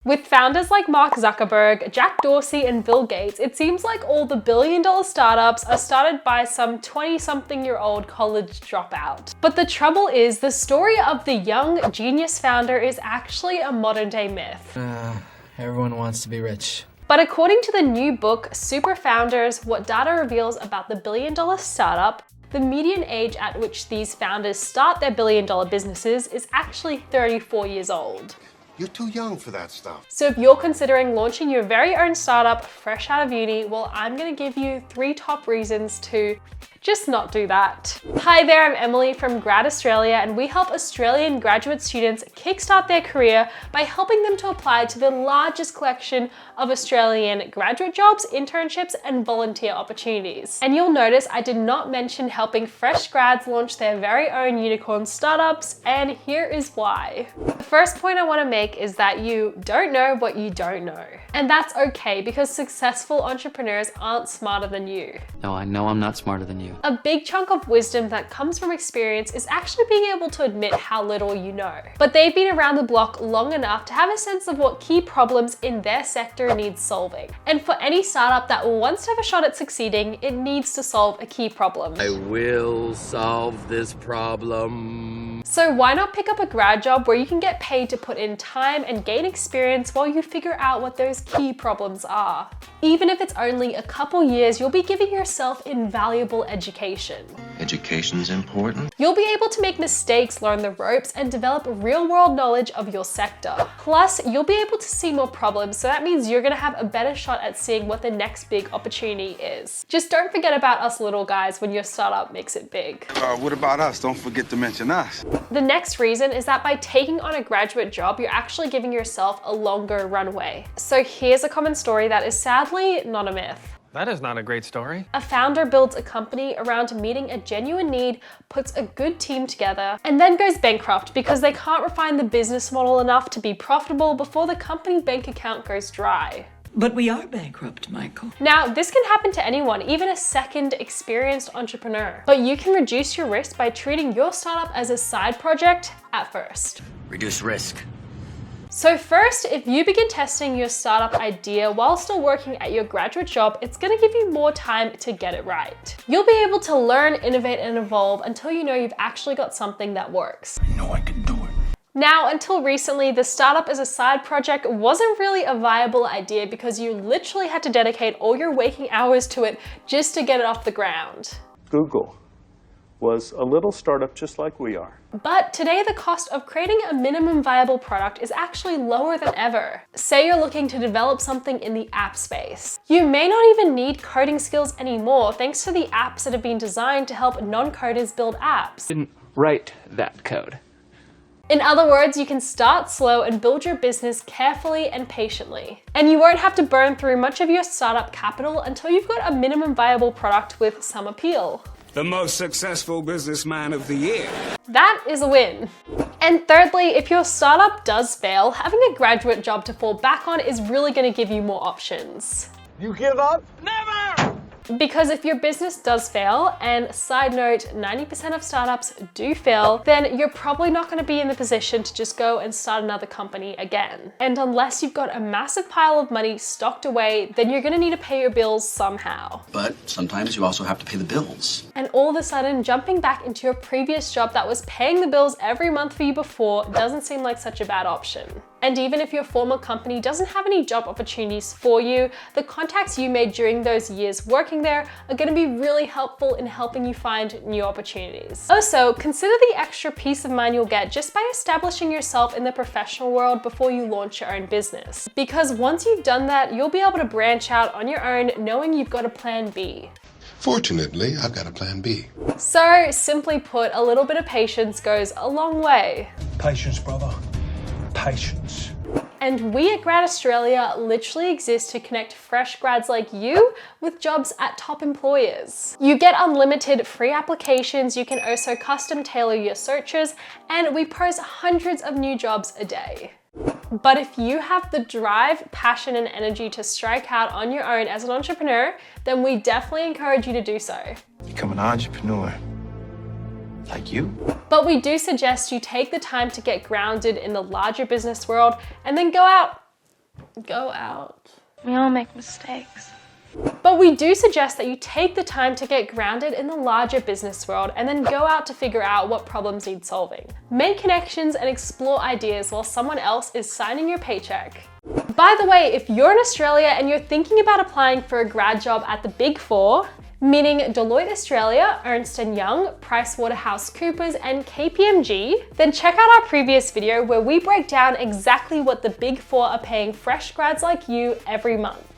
With founders like Mark Zuckerberg, Jack Dorsey, and Bill Gates, it seems like all the billion-dollar startups are started by some 20-something-year-old college dropout. But the trouble is, the story of the young genius founder is actually a modern-day myth. Everyone wants to be rich. But according to the new book, Super Founders, what data reveals about the billion-dollar startup, the median age at which these founders start their billion-dollar businesses is actually 34 years old. You're too young for that stuff. So if you're considering launching your very own startup fresh out of uni, well, I'm gonna give you 3 top reasons to just not do that. Hi there, I'm Emily from Grad Australia, and we help Australian graduate students kickstart their career by helping them to apply to the largest collection of Australian graduate jobs, internships, and volunteer opportunities. And you'll notice I did not mention helping fresh grads launch their very own unicorn startups, and here is why. The first point I want to make is that you don't know what you don't know. And that's okay, because successful entrepreneurs aren't smarter than you. No, I know I'm not smarter than you. A big chunk of wisdom that comes from experience is actually being able to admit how little you know. But they've been around the block long enough to have a sense of what key problems in their sector need solving. And for any startup that wants to have a shot at succeeding, it needs to solve a key problem. I will solve this problem. So why not pick up a grad job where you can get paid to put in time and gain experience while you figure out what those key problems are? Even if it's only a couple years, you'll be giving yourself invaluable education. Education's important. You'll be able to make mistakes, learn the ropes, and develop real-world knowledge of your sector. Plus, you'll be able to see more problems, so that means you're gonna have a better shot at seeing what the next big opportunity is. Just don't forget about us little guys when your startup makes it big. What about us? Don't forget to mention us. The next reason is that by taking on a graduate job, you're actually giving yourself a longer runway. So here's a common story that is sadly not a myth. That is not a great story. A founder builds a company around meeting a genuine need, puts a good team together, and then goes bankrupt because they can't refine the business model enough to be profitable before the company bank account goes dry. But we are bankrupt, Michael. Now, this can happen to anyone, even a second experienced entrepreneur. But you can reduce your risk by treating your startup as a side project at first. Reduce risk. So first, if you begin testing your startup idea while still working at your graduate job, it's gonna give you more time to get it right. You'll be able to learn, innovate, and evolve until you know you've actually got something that works. I know I can do it. Now, until recently, the startup as a side project wasn't really a viable idea because you literally had to dedicate all your waking hours to it just to get it off the ground. Google was a little startup just like we are. But today, the cost of creating a minimum viable product is actually lower than ever. Say you're looking to develop something in the app space. You may not even need coding skills anymore thanks to the apps that have been designed to help non-coders build apps. Didn't write that code. In other words, you can start slow and build your business carefully and patiently. And you won't have to burn through much of your startup capital until you've got a minimum viable product with some appeal. The most successful businessman of the year. That is a win. And thirdly, if your startup does fail, having a graduate job to fall back on is really going to give you more options. You give up? Never! Because if your business does fail, and side note, 90% of startups do fail, then you're probably not going to be in the position to just go and start another company again. And unless you've got a massive pile of money stocked away, then you're going to need to pay your bills somehow. But sometimes you also have to pay the bills. And all of a sudden, jumping back into your previous job that was paying the bills every month for you before doesn't seem like such a bad option. And even if your former company doesn't have any job opportunities for you, the contacts you made during those years working there are going to be really helpful in helping you find new opportunities. Also, consider the extra peace of mind you'll get just by establishing yourself in the professional world before you launch your own business. Because once you've done that, you'll be able to branch out on your own knowing you've got a plan B. Fortunately, I've got a plan B. So, simply put, a little bit of patience goes a long way. Patience, brother. Patience. And we at Grad Australia literally exist to connect fresh grads like you with jobs at top employers. You get unlimited free applications, you can also custom tailor your searches, and we post hundreds of new jobs a day. But if you have the drive, passion, and energy to strike out on your own as an entrepreneur, then we definitely encourage you to do so. Become an entrepreneur. Like you. But we do suggest you take the time to get grounded in the larger business world and then go out Go out. We all make mistakes. But we do suggest that you take the time to get grounded in the larger business world and then go out to figure out what problems need solving. Make connections and explore ideas while someone else is signing your paycheck. By the way, if you're in Australia and you're thinking about applying for a grad job at the Big Four, meaning Deloitte Australia, Ernst & Young, PricewaterhouseCoopers, and KPMG, then check out our previous video where we break down exactly what the Big Four are paying fresh grads like you every month.